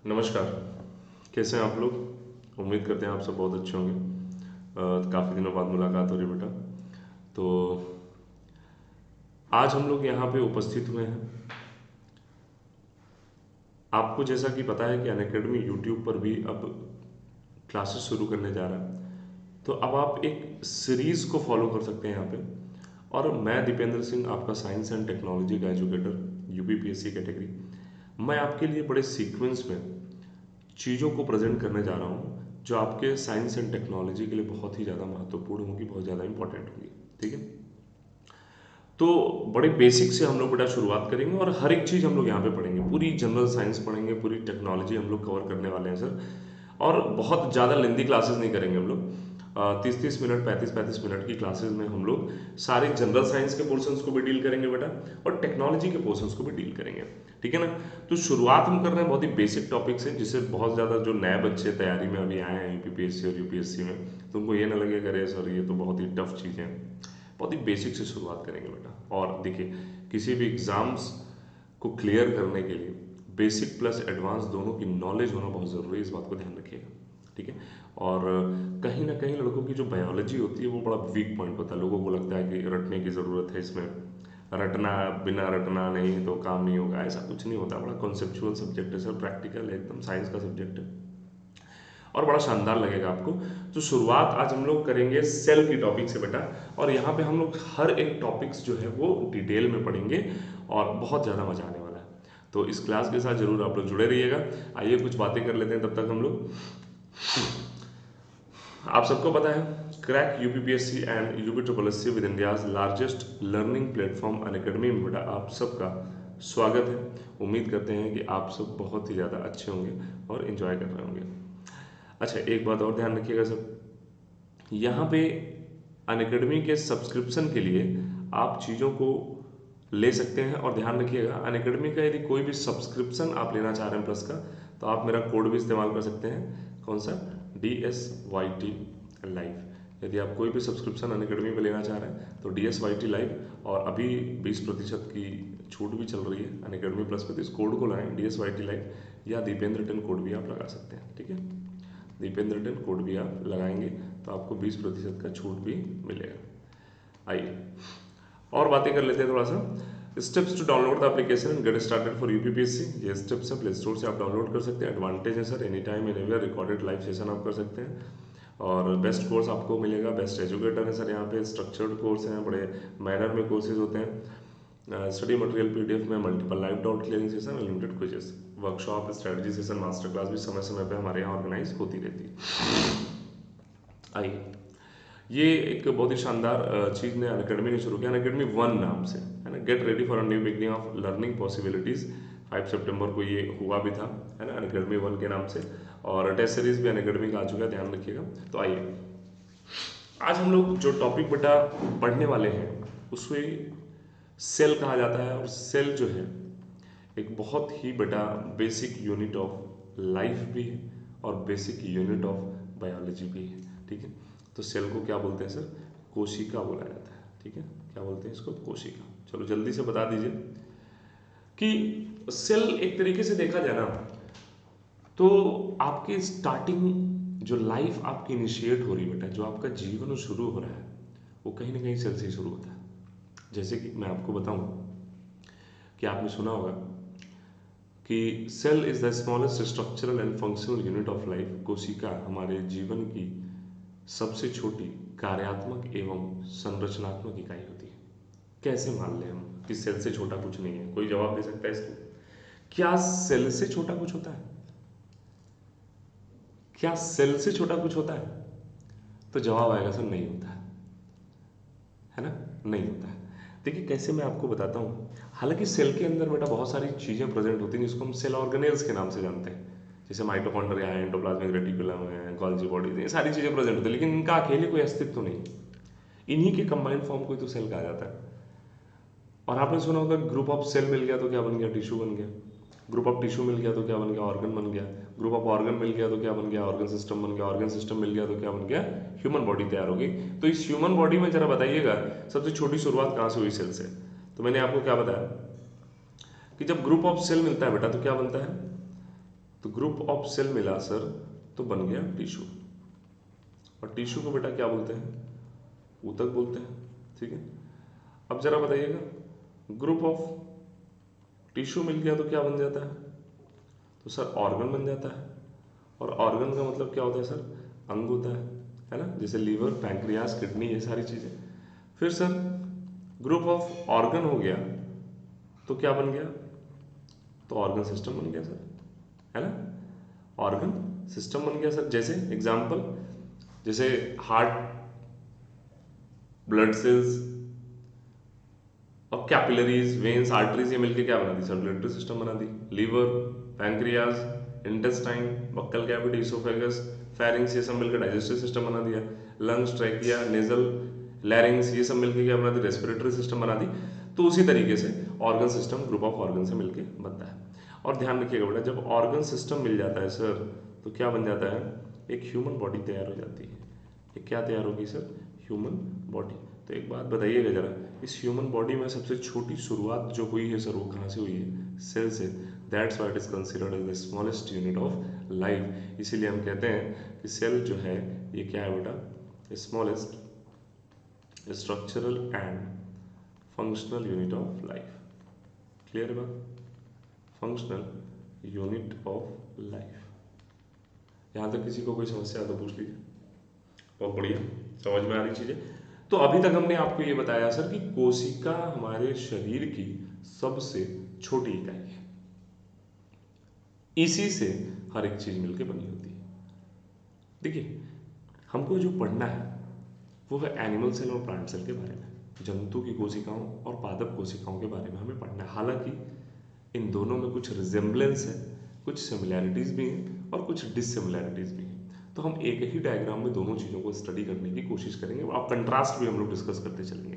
नमस्कार। कैसे हैं आप लोग? उम्मीद करते हैं आप सब बहुत अच्छे होंगे। काफ़ी दिनों बाद मुलाकात हो रही बेटा। तो आज हम लोग यहाँ पे उपस्थित हुए हैं। आपको जैसा कि पता है कि अनअकैडमी यूट्यूब पर भी अब क्लासेस शुरू करने जा रहा है। तो अब आप एक सीरीज़ को फॉलो कर सकते हैं यहाँ पे। और मैं दीपेंद्र सिंह, आपका साइंस एंड टेक्नोलॉजी का एजुकेटर, यूपीपीएससी कैटेगरी। मैं आपके लिए बड़े सीक्वेंस में चीज़ों को प्रेजेंट करने जा रहा हूँ जो आपके साइंस एंड टेक्नोलॉजी के लिए बहुत ही ज़्यादा महत्वपूर्ण होगी, बहुत ज़्यादा इंपॉर्टेंट होगी। ठीक है। तो बड़े बेसिक से हम लोग बेटा शुरुआत करेंगे और हर एक चीज़ हम लोग यहाँ पे पढ़ेंगे, पूरी जनरल साइंस पढ़ेंगे, पूरी टेक्नोलॉजी हम लोग कवर करने वाले हैं सर। और बहुत ज़्यादा लेंदी क्लासेस नहीं करेंगे हम लोग। 30-30 मिनट, 35-35 मिनट की क्लासेस में हम लोग सारे जनरल साइंस के पोर्शंस को भी डील करेंगे बेटा, और टेक्नोलॉजी के पोर्शंस को भी डील करेंगे। ठीक है ना। तो शुरुआत हम कर रहे हैं बहुत ही बेसिक टॉपिक से, जिससे बहुत ज़्यादा जो नए बच्चे तैयारी में अभी आए हैं यूपीपीएससी और यूपीएससी में, तो उनको ये ना लगे कि अरे सर ये तो बहुत ही टफ चीज़ें हैं। बहुत ही बेसिक से शुरुआत करेंगे बेटा। और देखिए, किसी भी एग्ज़ाम्स को क्लियर करने के लिए बेसिक प्लस एडवांस दोनों की नॉलेज होना बहुत ज़रूरी है, इस बात को ध्यान रखिएगा। ठीक है। और कहीं ना कहीं लड़कों की जो बायोलॉजी होती है वो बड़ा वीक पॉइंट होता है। लोगों को लगता है कि रटने की ज़रूरत है इसमें, रटना, बिना रटना नहीं तो काम नहीं होगा, ऐसा कुछ नहीं होता। बड़ा कॉन्सेप्चुअल सब्जेक्ट है सर, प्रैक्टिकल है एकदम, साइंस का सब्जेक्ट है और बड़ा शानदार लगेगा आपको। तो शुरुआत आज हम लोग करेंगे सेल की टॉपिक से बेटा। और यहाँ पे हम लोग हर एक टॉपिक्स जो है वो डिटेल में पढ़ेंगे और बहुत ज़्यादा मजा आने वाला है। तो इस क्लास के साथ जरूर आप लोग जुड़े रहिएगा। आइए कुछ बातें कर लेते हैं तब तक हम लोग। आप सबको पता है, crack UPPSC and UP triple S C with India's largest learning platform Unacademy में बेटा आप सबका स्वागत है। उम्मीद करते हैं कि आप सब बहुत ही ज़्यादा अच्छे होंगे और इन्जॉय कर रहे होंगे। अच्छा, एक बात और ध्यान रखिएगा सर, यहाँ पे अनअकैडमी के सब्सक्रिप्शन के लिए आप चीज़ों को ले सकते हैं। और ध्यान रखिएगा, अनअकैडमी का यदि कोई भी सब्सक्रिप्शन आप लेना चाह रहे हैं प्लस का, तो आप मेरा कोड भी इस्तेमाल कर सकते हैं। कौन सा? DSYT live. यदि आप कोई भी सब्सक्रिप्शन अनअकैडमी में लेना चाह रहे हैं तो DSYT लाइव, और अभी 20% की छूट भी चल रही है अनअकैडमी प्लस पे, तो इस कोड को लगाएं DSYT लाइव, या दीपेंद्र 10 कोड भी आप लगा सकते हैं। ठीक है, दीपेंद्र 10 कोड भी आप लगाएंगे तो आपको 20% का छूट भी मिलेगा। आइए और बातें कर लेते हैं थोड़ा सा। Steps to download the application and get started for UPPSC, ये स्टेप्स है, प्ले स्टोर से आप डाउनलोड कर सकते हैं। एडवांटेज है sir, any time anywhere recorded live session आप कर सकते हैं। और बेस्ट कोर्स आपको मिलेगा, बेस्ट एजुकेटर है सर यहाँ पे, स्ट्रक्चर्ड कोर्स हैं, बड़े मैनर में कोर्सेज होते हैं। स्टडी मटेरियल पीडीएफ में, multiple live doubt clearing session, unlimited quizzes, workshop, strategy session, master class भी समय समय पे हमारे यहाँ ऑर्गेनाइज होती रहती है। आइए, ये एक बहुत ही शानदार चीज़ ने अनअकैडमी ने शुरू किया, अनअकैडमी 1 नाम से, है ना। Get ready for a new beginning of learning possibilities, 5 सितंबर को ये हुआ भी था, है ना, अनअकैडमी 1 के नाम से। और टेस्ट सीरीज भी अनअकैडमी का आ चुका है, ध्यान रखिएगा। तो आइए, आज हम लोग जो टॉपिक बेटा पढ़ने वाले हैं उसमें सेल कहा जाता है। और सेल जो है एक बहुत ही बेटा बेसिक यूनिट ऑफ लाइफ भी है और बेसिक यूनिट ऑफ बायोलॉजी भी है। ठीक है। तो सेल को क्या बोलते हैं सर? कोशिका बोला जाता है। ठीक है, क्या बोलते हैं इसको? कोशिका। चलो जल्दी से बता दीजिए कि सेल एक तरीके से देखा जाए ना, तो आपकी स्टार्टिंग जो लाइफ आपकी इनिशिएट हो रही है बेटा, जो आपका जीवन शुरू हो रहा है, वो कहीं ना कहीं सेल से ही शुरू होता है। जैसे कि मैं आपको बताऊं कि आपने सुना होगा कि cell is the smallest structural and functional unit of life. कोशिका हमारे जीवन की सबसे छोटी कार्यात्मक एवं संरचनात्मक इकाई होती है। कैसे मान लें हम कि सेल से छोटा कुछ नहीं है? कोई जवाब दे सकता है इसको? क्या सेल से छोटा कुछ होता है? क्या सेल से छोटा कुछ होता है? तो जवाब आएगा सर, नहीं होता है ना, नहीं होता है। देखिए कैसे, मैं आपको बताता हूँ। हालांकि सेल के अंदर बेटा बहुत सारी चीज़ें प्रेजेंट होती हैं जिसको हम सेल ऑर्गेनेल्स के नाम से जानते हैं, जैसे माइटोकॉन्ड्रिया है, एंडोप्लाज्मिक रेटिकुलम है, गोल्जी बॉडी, ये सारी चीज़ें प्रेजेंट होती है, लेकिन इनका अकेले कोई अस्तित्व नहीं। इन्हीं के कंबाइंड फॉर्म को ही तो सेल कहा जाता है। और आपने सुना होगा, ग्रुप ऑफ सेल मिल गया तो क्या बन गया? टिश्यू बन गया। ग्रुप ऑफ टिश्यू मिल गया तो क्या बन गया? ऑर्गन बन गया। ग्रुप ऑफ ऑर्गन मिल गया तो क्या बन गया? ऑर्गन सिस्टम बन गया। ऑर्गन सिस्टम मिल गया तो क्या बन गया? ह्यूमन बॉडी तैयार हो गई। तो इस ह्यूमन बॉडी में जरा बताइएगा, सबसे छोटी शुरुआत कहाँ से हुई सेल से? तो मैंने आपको क्या बताया कि जब ग्रुप ऑफ सेल मिलता है बेटा तो क्या बनता है? तो ग्रुप ऑफ सेल मिला सर तो बन गया टिश्यू, और टिश्यू को बेटा क्या बोलते हैं, ऊतक बोलते हैं। ठीक है, अब जरा बताइएगा ग्रुप ऑफ टिश्यू मिल गया तो क्या बन जाता है, तो सर ऑर्गन बन जाता है, और ऑर्गन का मतलब क्या होता है सर, अंग होता है ना, जैसे लीवर, पैंक्रियास, किडनी, ये सारी चीज़ें। फिर सर ग्रुप ऑफ ऑर्गन हो गया तो क्या बन गया, तो ऑर्गन सिस्टम बन गया सर, है ना, ऑर्गन सिस्टम बन गया सर। जैसे एग्जाम्पल, जैसे हार्ट, ब्लड सेल्स और कैपिलरीज, वेन्स, आर्टरीज, ये मिलके क्या बना दी, सर्कुलेटरी सिस्टम बना दी। Liver, pancreas, intestine, buccal cavity, oesophagus, pharynx, ये सब मिलकर डाइजेस्टिव सिस्टम बना दिया। लंग्स, ट्रैकिया, नेजल, लैरिंग्स, ये सब मिलकर क्या बना दी, रेस्पिरेटरी सिस्टम बना दी। तो उसी तरीके से organ system group of organ से मिलकर बनता है। और ध्यान रखिएगा बेटा, जब ऑर्गन सिस्टम मिल जाता है सर तो क्या बन जाता है, एक ह्यूमन बॉडी तैयार हो जाती है। ये क्या तैयार होगी सर, ह्यूमन बॉडी। तो एक बात बताइएगा जरा, इस ह्यूमन बॉडी में सबसे छोटी शुरुआत जो हुई है सर वो कहाँ से हुई है, सेल से। That's why it is considered as the smallest unit of life. इसीलिए हम कहते हैं कि सेल जो है ये क्या है बेटा, smallest structural and functional unit of life. Clear है बात, फंक्शनल यूनिट ऑफ लाइफ। यहाँ तक किसी को कोई समस्या है तो पूछ लीजिए। बहुत बढ़िया, समझ में आ रही चीजें। तो अभी तक हमने आपको ये बताया सर कि कोशिका हमारे शरीर की सबसे छोटी इकाई है, इसी से हर एक चीज मिलकर बनी होती है। देखिए, हमको जो पढ़ना है वो है एनिमल सेल और प्लांट सेल के बारे में, जंतु की कोशिकाओं और पादप कोशिकाओं के बारे में हमें पढ़ना है। हालांकि इन दोनों में कुछ रिजेम्बलेंस है, कुछ सिमिलैरिटीज भी हैं और कुछ डिससिमिलैरिटीज भी हैं। तो हम एक ही डायग्राम में दोनों चीज़ों को स्टडी करने की कोशिश करेंगे, और कंट्रास्ट भी हम लोग डिस्कस करते चलेंगे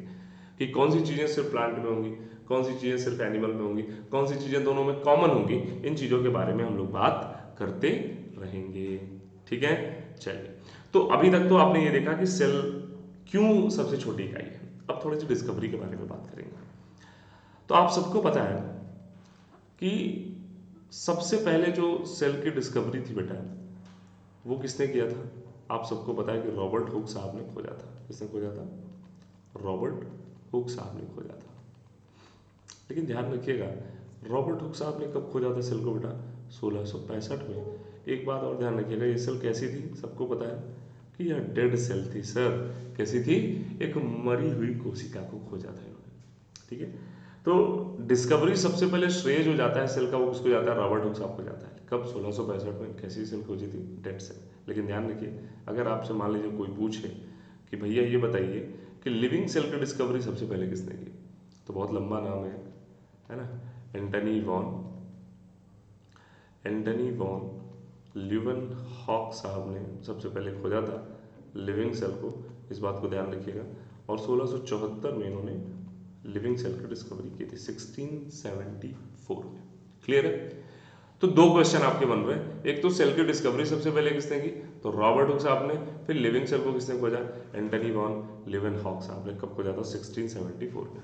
कि कौन सी चीज़ें सिर्फ प्लांट में होंगी, कौन सी चीज़ें सिर्फ एनिमल में होंगी, कौन सी चीज़ें दोनों में कॉमन होंगी। इन चीज़ों के बारे में हम लोग बात करते रहेंगे। ठीक है, चलिए। तो अभी तक तो आपने ये देखा कि सेल क्यों सबसे छोटी इकाई है। अब थोड़ी सी डिस्कवरी के बारे में बात करेंगे। तो आप सबको पता है कि सबसे पहले जो सेल की डिस्कवरी थी बेटा वो किसने किया था, आप सबको पता है कि रॉबर्ट हुक साहब ने खोजा था। किसने खोजा था, रॉबर्ट हुक साहब ने खोजा था। लेकिन ध्यान रखिएगा, रॉबर्ट हुक साहब ने कब खोजा था सेल को बेटा, 1665 में। एक बात और ध्यान रखिएगा, ये सेल कैसी थी, सबको पता है कि यह डेड सेल थी सर। कैसी थी, एक मरी हुई कोशिका को खोजा था इन्होंने। ठीक है, तो डिस्कवरी सबसे पहले श्रेय जो जाता है सेल का वो किसको जाता है, रॉबर्ट हुक साहब को जाता है। कब, 1665 में। कैसी सेल खोजी थी, डेड सेल। लेकिन ध्यान रखिए, अगर आपसे मान लीजिए कोई पूछे कि भैया ये बताइए कि लिविंग सेल की डिस्कवरी सबसे पहले किसने की, तो बहुत लंबा नाम है ना, एंटनी वॉन ल्यूवेनहॉक साहब ने सबसे पहले खोजा था लिविंग सेल को। इस बात को ध्यान रखिएगा। और 1674 में इन्होंने लिविंग सेल की डिस्कवरी की थी, 1674 में। क्लियर है। तो दो क्वेश्चन आपके बन रहे हैं, एक तो सेल की डिस्कवरी सबसे पहले किसने की, तो रॉबर्ट हुक साहब ने। फिर लिविंग सेल को किसने खोजा, एंटनी वॉन ल्यूवेनहॉक साहब ने। कब खोजा था, 1674 में।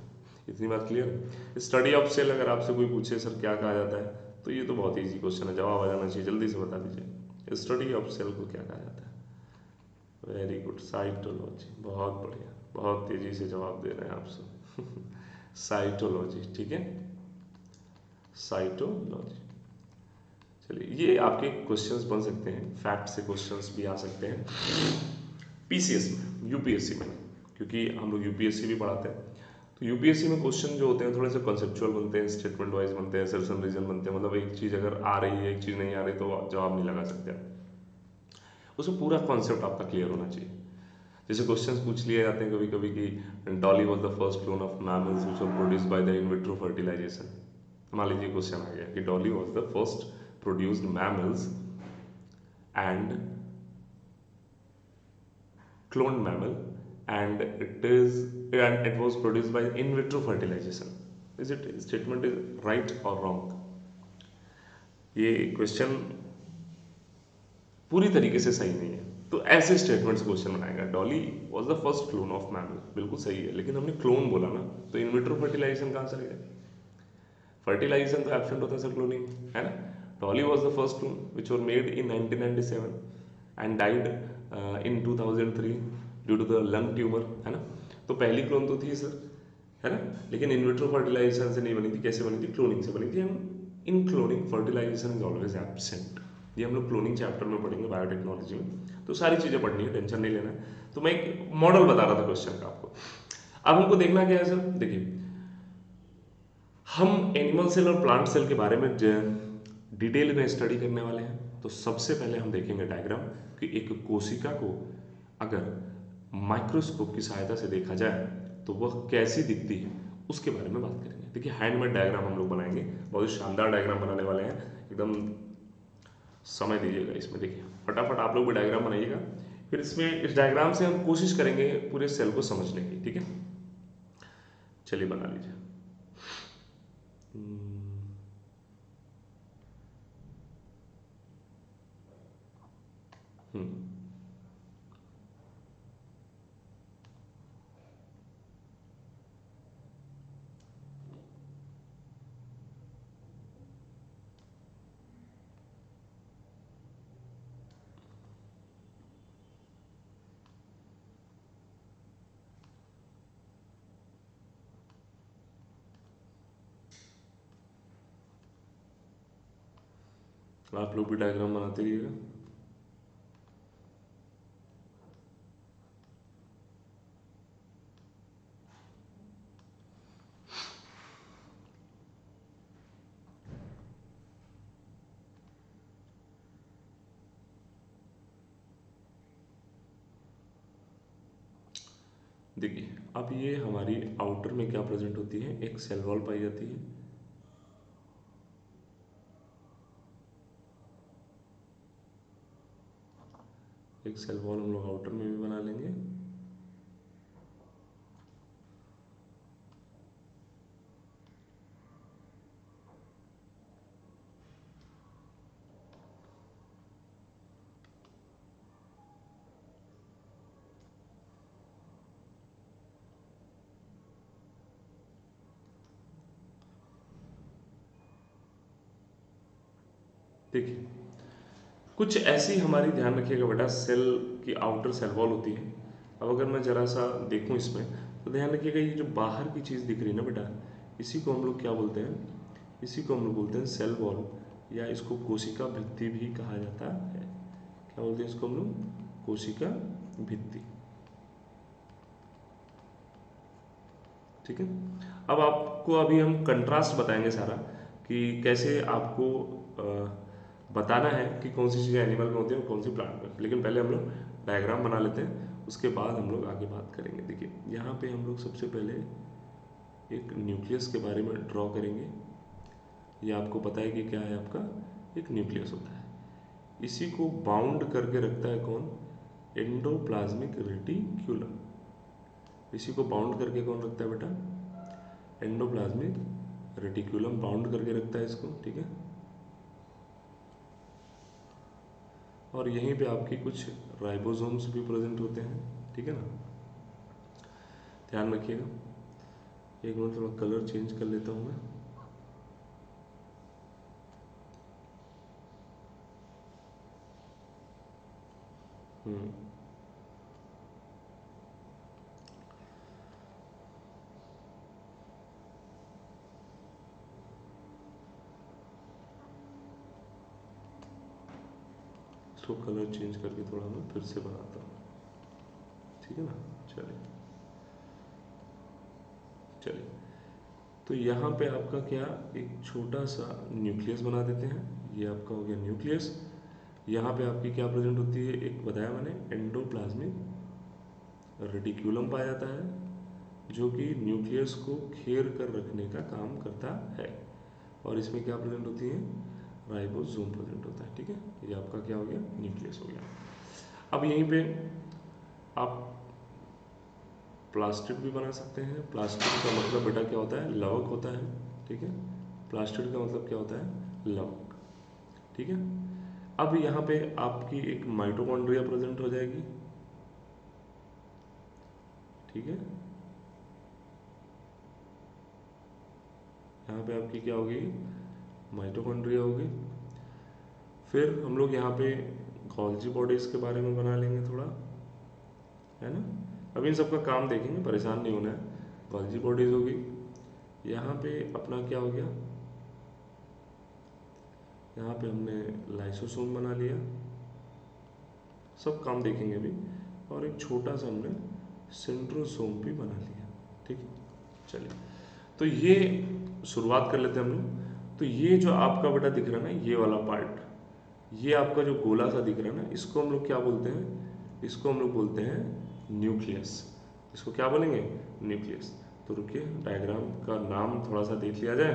इतनी बात क्लियर है। स्टडी ऑफ सेल अगर आपसे कोई पूछे सर क्या कहा जाता है, तो ये तो बहुत इजी क्वेश्चन है, जवाब आ जाना चाहिए, जल्दी से बता दीजिए। स्टडी ऑफ सेल को क्या कहा जाता है, वेरी गुड, साइटोलॉजी। बहुत बढ़िया, बहुत तेजी से जवाब दे रहे हैं आप सब। साइटोलॉजी, ठीक है, साइटोलॉजी। चलिए, ये आपके क्वेश्चंस बन सकते हैं, फैक्ट से क्वेश्चंस भी आ सकते हैं पीसीएस में, यूपीएससी में, क्योंकि हम लोग यूपीएससी भी पढ़ाते हैं। तो यूपीएससी में क्वेश्चन जो होते हैं थोड़े से कॉन्सेप्चुअल बनते हैं, स्टेटमेंट वाइज बनते हैं, असर्शन रीजन बनते हैं। मतलब एक चीज़ अगर आ रही है, एक चीज़ नहीं आ रही, तो जवाब नहीं लगा सकते आप। उसमें पूरा कॉन्सेप्ट आपका क्लियर होना चाहिए। जैसे क्वेश्चंस पूछ लिए जाते हैं कभी कभी कि Dolly was the first clone of mammals which were produced by the in vitro fertilization. मान लीजिए क्वेश्चन आ गया कि Dolly was the first produced mammals and cloned mammal and it was produced by in vitro fertilization. Is it statement is right or wrong? ये question पूरी तरीके से सही नहीं है, तो ऐसे स्टेटमेंट्स क्वेश्चन बनाएगा। Dolly was the first clone of mammal, बिल्कुल सही है, लेकिन हमने क्लोन बोला ना, तो इन विट्रो फर्टिलाइजेशन कहाँ से आ गया, फर्टिलाइजेशन तो एब्सेंट होता है सर क्लोनिंग, है ना। Dolly was the first clone which were made in 1997 and died in 2003 due to the lung tumour, है ना। तो पहली क्लोन तो थी सर, है ना, लेकिन इन विट्रो फर्टिलाइजेशन से नहीं बनी थी। कैसे बनी थी? क्लोनिंग से बनी थी। And in cloning fertilization is always absent. ये हम लोग क्लोनिंग चैप्टर में पढ़ेंगे बायोटेक्नोलॉजी में, तो सारी चीज़ें पढ़नी है, टेंशन नहीं लेना है। तो मैं एक मॉडल बता रहा था क्वेश्चन का आपको। अब हमको देखना क्या है सर, देखिए हम एनिमल सेल और प्लांट सेल के बारे में डिटेल में स्टडी करने वाले हैं। तो सबसे पहले हम देखेंगे डायग्राम कि एक कोशिका को अगर माइक्रोस्कोप की सहायता से देखा जाए तो वह कैसी दिखती है, उसके बारे में बात करेंगे। देखिए हैंडमेड डायग्राम हम लोग बनाएंगे, बहुत ही शानदार डायग्राम बनाने वाले हैं एकदम। समय दीजिएगा इसमें, देखिए फटाफट आप लोग भी डायग्राम बनाइएगा। फिर इसमें इस डायग्राम से हम कोशिश करेंगे पूरे सेल को समझने की, ठीक है। चलिए बना लीजिए। हम्म आप लोग भी डायग्राम बनाते रहिएगा। देखिए अब ये हमारी आउटर में क्या प्रेजेंट होती है, एक सेल वॉल पाई जाती है। एक सेल वॉल हम लोग आउटर में भी बना लेंगे। देखिए कुछ ऐसी हमारी, ध्यान रखिएगा बेटा, सेल की आउटर सेल वॉल होती है। अब अगर मैं जरा सा देखूं इसमें तो ध्यान रखिएगा, ये जो बाहर की चीज़ दिख रही है ना बेटा, इसी को हम लोग क्या बोलते हैं, इसी को हम लोग बोलते हैं सेल वॉल, या इसको कोशिका भित्ति भी कहा जाता है। क्या बोलते हैं इसको हम लोग? कोशिका भित्ति, ठीक है। अब आपको अभी हम कंट्रास्ट बताएंगे सारा, कि कैसे आपको बताना है कि कौन सी चीज़ें एनिमल में होती है और कौन सी प्लांट में। लेकिन पहले हम लोग डायग्राम बना लेते हैं, उसके बाद हम लोग आगे बात करेंगे। देखिए यहाँ पे हम लोग सबसे पहले एक न्यूक्लियस के बारे में ड्रॉ करेंगे। ये आपको पता है कि क्या है, आपका एक न्यूक्लियस होता है। इसी को बाउंड करके रखता है कौन? Endoplasmic reticulum. इसी को बाउंड करके कौन रखता है बेटा? एंडोप्लाज्मिक रेटिक्यूलम बाउंड करके रखता है इसको, ठीक है। और यहीं पे आपकी कुछ राइबोसोम्स भी प्रेजेंट होते हैं, ठीक है ना। ध्यान रखिएगा। एक मिनट थोड़ा कलर चेंज कर लेता हूँ मैं। हम्म इसको कलर चेंज करके थोड़ा मैं फिर से बनाता हूँ, ठीक है ना। चलिए चलिए, तो यहाँ पे आपका क्या, एक छोटा सा न्यूक्लियस बना देते हैं। ये आपका हो गया न्यूक्लियस। यहाँ पे आपकी क्या प्रेजेंट होती है, एक बताया मैंने, एंडोप्लाज्मिक रेटिक्यूलम पाया जाता है, जो कि न्यूक्लियस को घेर कर रखने का काम करता है। और इसमें क्या प्रेजेंट होती है? राइबोसोम प्रेजेंट होता है, ठीक है। ये आपका क्या हो गया? न्यूक्लियस हो गया। अब यहीं पे आप प्लास्टिड भी बना सकते हैं। प्लास्टिड का मतलब बेटा क्या होता है? लवक होता है, ठीक है। प्लास्टिड का मतलब क्या होता है? लवक, ठीक है। अब यहाँ पे आपकी एक माइटोकॉन्ड्रिया प्रेजेंट हो जाएगी, ठीक है। यहाँ पे आपकी क्या होगी? माइटोकॉन्ड्रिया होगी। फिर हम लोग यहाँ पे गोल्जी बॉडीज के बारे में बना लेंगे थोड़ा, है ना। अभी इन सबका काम देखेंगे, परेशान नहीं होना है। गोल्जी बॉडीज होगी, यहाँ पे अपना क्या हो गया, यहाँ पे हमने लाइसोसोम बना लिया, सब काम देखेंगे अभी। और एक छोटा सा हमने सेंट्रोसोम भी बना लिया, ठीक है। चलिए, तो ये शुरुआत कर लेते हैं हम लोग। तो ये जो आपका बेटा दिख रहा है ना, ये वाला पार्ट, ये आपका जो गोला सा दिख रहा है ना, इसको हम लोग क्या बोलते हैं, इसको हम लोग बोलते हैं न्यूक्लियस। इसको क्या बोलेंगे, न्यूक्लियस। तो रुकिए, डायग्राम का नाम थोड़ा सा देख लिया जाए,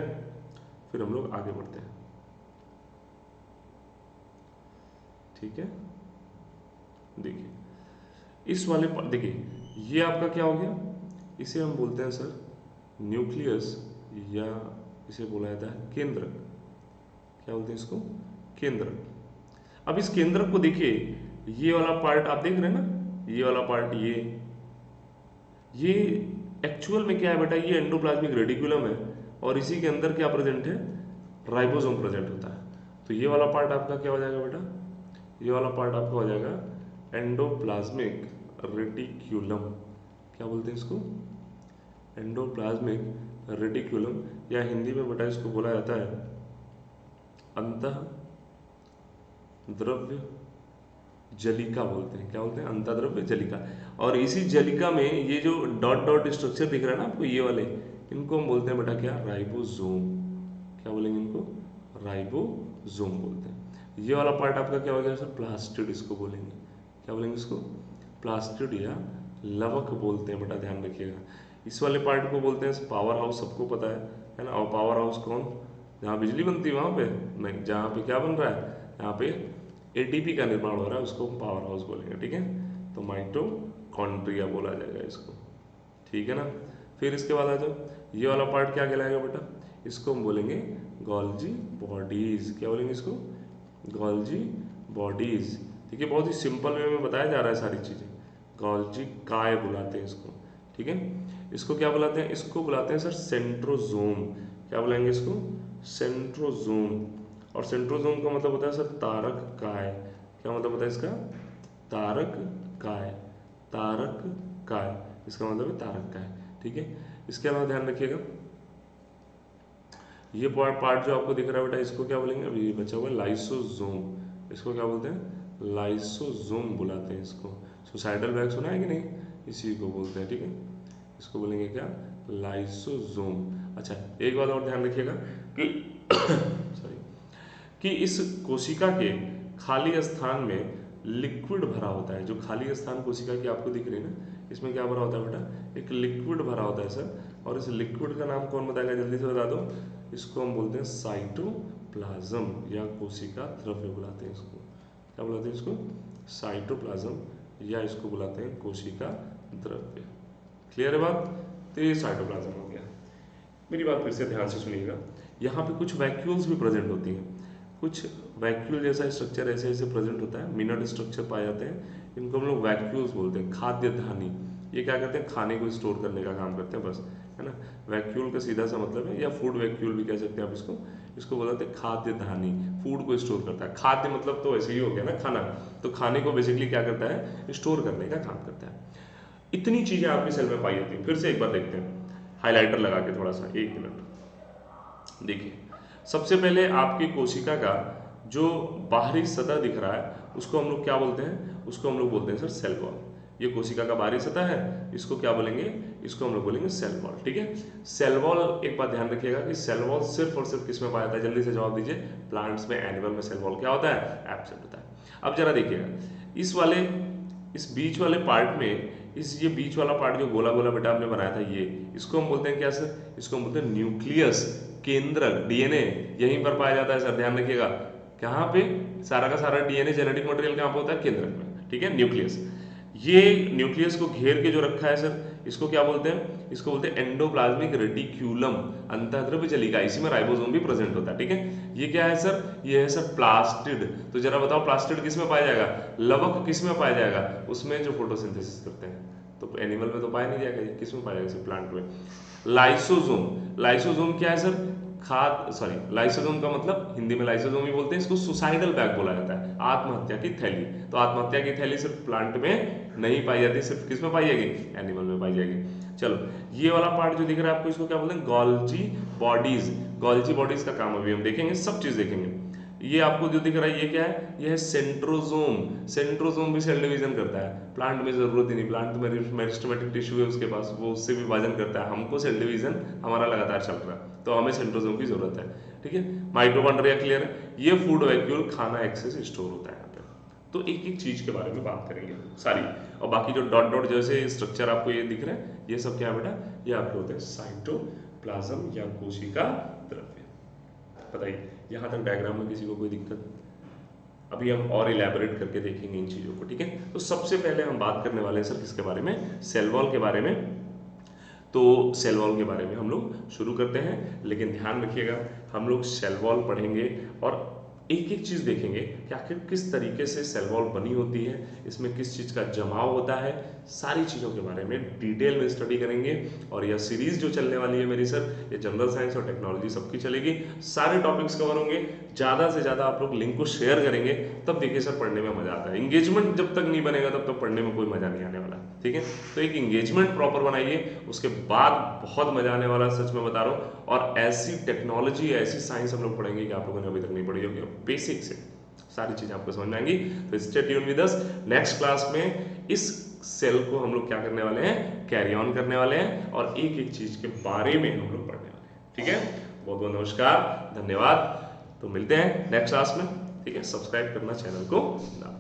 फिर हम लोग आगे बढ़ते हैं, ठीक है। देखिए, इस वाले देखिए, ये आपका क्या हो गया, इसे हम बोलते हैं सर न्यूक्लियस, या इसे बोला जाता है केंद्रक। क्या बोलते हैं इसको, केंद्रक। अब इस केंद्रक को देखिए, ये वाला पार्ट आप देख रहे हैं ना, ये वाला पार्ट, ये एक्चुअल में क्या है बेटा, ये एंडोप्लाज्मिक रेडिकुलम है, और इसी के अंदर क्या प्रेजेंट है, राइबोसोम प्रेजेंट होता है। तो ये वाला पार्ट आपका क्या हो जाएगा बेटा, ये वाला पार्ट आपका हो जाएगा एंडोप्लाज्मिक रेटिक्यूलम। क्या बोलते हैं इसको, एंडोप्लाज्मिक रेटिक्यूलम, या हिंदी में बेटा इसको बोला जाता है अंतः द्रव्य जलिका बोलते हैं। क्या बोलते हैं, अंतः द्रव्य जलिका। और इसी जलिका में ये जो डॉट डॉट स्ट्रक्चर दिख रहा है ना आपको, ये वाले, इनको हम बोलते हैं बेटा क्या, राइबोसोम। क्या बोलेंगे इनको, राइबोसोम बोलते हैं। ये वाला पार्ट आपका क्या हो गया सर, प्लास्टिड इसको बोलेंगे। क्या बोलेंगे इसको, प्लास्टिड या लवक बोलते हैं बेटा, ध्यान रखिएगा। इस वाले पार्ट को बोलते हैं पावर हाउस, सबको पता है ना। और पावर हाउस कौन, जहाँ बिजली बनती है वहाँ पे नहीं, जहाँ पे क्या बन रहा है, यहाँ पे एटीपी का निर्माण हो रहा है, उसको पावर हाउस बोलेंगे, ठीक है। तो माइटोकॉन्ड्रिया बोला जाएगा इसको, ठीक है ना। फिर इसके बाद आ जाओ, ये वाला पार्ट क्या कहलाएगा बेटा, इसको हम बोलेंगे गोल्जी बॉडीज। क्या बोलेंगे इसको, गोल्जी बॉडीज, ठीक है। बहुत ही सिंपल वे में बताया जा रहा है सारी चीज़ें। गोल्जी काय बुलाते हैं इसको, ठीक है। इसको क्या बुलाते हैं, इसको बुलाते हैं सर सेंट्रोजोम। क्या बुलाएंगे इसको, सेंट्रोजोम। और सेंट्रोजोम का मतलब होता है सर तारक काय। क्या मतलब होता है इसका, तारक काय, तारक काय, इसका मतलब है तारक काय, ठीक है। इसके अलावा ध्यान रखिएगा, ये पार्ट जो आपको दिख रहा है बेटा, इसको क्या बोलेंगे, अभी ये बचा हुआ है लाइसोसोम। इसको क्या बोलते हैं, लाइसोसोम बुलाते हैं इसको। सुसाइडल बैग सुना है कि नहीं, इसी को बोलते हैं, ठीक है। इसको बोलेंगे क्या, लाइसोसोम। अच्छा, एक बात और ध्यान रखिएगा कि सॉरी, कि इस कोशिका के खाली स्थान में लिक्विड भरा होता है। जो खाली स्थान कोशिका की आपको दिख रही है ना, इसमें क्या भरा होता है बेटा, एक लिक्विड भरा होता है सर। और इस लिक्विड का नाम कौन बताएगा, जल्दी से बता दो। इसको हम बोलते हैं साइटोप्लाज्म, या कोशिका द्रव्य बुलाते हैं इसको। क्या बुलाते हैं इसको, साइटोप्लाज्म, या इसको बुलाते हैं कोशिका द्रव्य। क्लियर है बात। तो ये साइटोप्लाज्म हो गया। मेरी बात फिर से ध्यान से सुनिएगा, यहाँ पे कुछ वैक्यूल्स भी प्रेजेंट होती हैं। कुछ वैक्यूल जैसा स्ट्रक्चर ऐसे ऐसे प्रेजेंट होता है, मिनट स्ट्रक्चर पाए जाते हैं, इनको हम लोग वैक्यूल्स बोलते हैं। खाद्य धानी, ये क्या करते हैं, खाने को स्टोर करने का काम करते हैं बस, है ना। वैक्यूल का सीधा सा मतलब है, या फूड वैक्यूल भी कह सकते हैं आप इसको। इसको बोलते हैं खाद्य धानी, फूड को स्टोर करता है। खाद्य मतलब तो ऐसे ही हो गया ना, खाना। तो खाने को बेसिकली क्या करता है, स्टोर करने का काम करता है। इतनी चीजें आपकी सेल में पाई जाती हैं। फिर से एक बार देखते हैं, हाईलाइटर लगा के थोड़ा सा, 1 मिनट। देखिए, सबसे पहले आपकी कोशिका का जो बाहरी सतह दिख रहा है, उसको हम लोग क्या बोलते हैं, उसको हम लोग बोलते हैं सर सेल वॉल। ये कोशिका का बाहरी सतह है, इसको क्या बोलेंगे, इसको हम लोग बोलेंगे सेल वॉल, ठीक है। सेल वॉल, एक बात ध्यान रखिएगा कि सेल वॉल सिर्फ और सिर्फ किस में पाया जाता है, जल्दी से जवाब दीजिए। प्लांट्स में, एनिमल में सेल वॉल क्या होता है, एब्सेंट होता है। अब जरा देखिएगा, इस बीच वाले पार्ट में, ये बीच वाला पार्ट जो गोला गोला बेटा हमने बनाया था, ये इसको हम बोलते हैं क्या सर, इसको हम बोलते हैं न्यूक्लियस, केंद्रक। डीएनए यहीं पर पाया जाता है सर, ध्यान रखिएगा। कहाँ पे, सारा का सारा डीएनए जेनेटिक मटेरियल कहाँ पे होता है, केंद्रक में, ठीक है, न्यूक्लियस। ये न्यूक्लियस को घेर के जो रखा है सर, इसको क्या बोलते हैं, इसको बोलते हैं एंडोप्लाज्मिक रेटिक्यूलम, अंतःद्रव्य जलिका। इसी में राइबोसोम भी प्रेजेंट होता है, ठीक है। ये क्या है सर, ये है सर प्लास्टिड। तो जरा बताओ, प्लास्टिड किस में पाया जाएगा, लवक किस में पाया जाएगा, उसमें जो फोटोसिंथेसिस करते हैं। तो एनिमल में तो पाया नहीं जाएगा, किस में पाया जाएगा, प्लांट में। लाइसोसोम, लाइसोसोम क्या है सर, लाइसोसोम का मतलब हिंदी में लाइसोसोम ही बोलते हैं, इसको सुसाइडल बैग बोला जाता है, आत्महत्या की थैली। तो आत्महत्या की थैली सिर्फ प्लांट में नहीं पाई जाती, सिर्फ किस में पाई जाएगी, एनिमल में पाई जाएगी। चलो ये वाला पार्ट जो दिख रहा है आपको, इसको क्या बोलते हैं, गोल्जी बॉडीज। गोल्जी बॉडीज का काम अभी हम देखेंगे, सब चीज देखेंगे। ये आपको जो दिख रहा है ये क्या है, ये है सेंट्रोजोम। सेंट्रोजोम भी सेल डिवीजन करता है, प्लांट में जरूरत ही नहीं, प्लांट में मेरिस्टेमेटिक टिश्यू है उसके पास, वो उससे भी विभाजन करता है, हमको सेल डिवीजन हमारा लगातार चल रहा है, तो हमें सेंट्रोजोम की जरूरत है। ठीक है, माइटोकॉन्ड्रिया क्लियर है, ये फूड वैक्यूल, खाना एक्सेस स्टोर होता है यहाँ पे। तो एक एक चीज के बारे में बात करेंगे सारी, और बाकी जो डॉट डॉट जैसे स्ट्रक्चर आपको ये दिख रहा है, ये सब क्या है बेटा, ये आपके होते हैं साइटोप्लाज्म या कोशिका द्रव्य। बताइए यहाँ तक डायग्राम में किसी को कोई दिक्कत? अभी हम और इलेबोरेट करके देखेंगे इन चीजों को। ठीक है, तो सबसे पहले हम बात करने वाले हैं सर किसके बारे में, सेल वॉल के बारे में। तो सेल वॉल के बारे में हम लोग शुरू करते हैं, लेकिन ध्यान रखिएगा हम लोग सेल वॉल पढ़ेंगे और एक एक चीज देखेंगे कि आखिर किस तरीके से सेल वॉल बनी होती है, इसमें किस चीज का जमाव होता है, सारी चीजों के बारे में डिटेल में स्टडी करेंगे। और यह सीरीज जो चलने वाली है मेरी सर, ये जनरल साइंस और टेक्नोलॉजी सबकी चलेगी, सारे टॉपिक्स कवर होंगे। ज्यादा से ज्यादा आप लोग लिंक को शेयर करेंगे, तब देखिए सर पढ़ने में मजा आता है। इंगेजमेंट जब तक नहीं बनेगा तब तक पढ़ने में कोई मजा नहीं आने वाला। ठीक है, तो एक इंगेजमेंट प्रॉपर बनाइए, उसके बाद बहुत मजा आने वाला, सच में बता रहा हूँ। और ऐसी टेक्नोलॉजी, ऐसी साइंस हम लोग पढ़ेंगे कि आप लोगों ने अभी तक नहीं पढ़ी होगी, बेसिक से सारी चीजें आपको समझ में आएंगी। तो stay tune with us, next class में इस सेल को हम लोग क्या करने वाले हैं, कैरी ऑन करने वाले हैं, और एक एक चीज के बारे में हम लोग पढ़ने वाले हैं। ठीक है, बहुत बहुत नमस्कार, धन्यवाद। तो मिलते हैं नेक्स्ट क्लास में। ठीक है, सब्सक्राइब करना चैनल को ना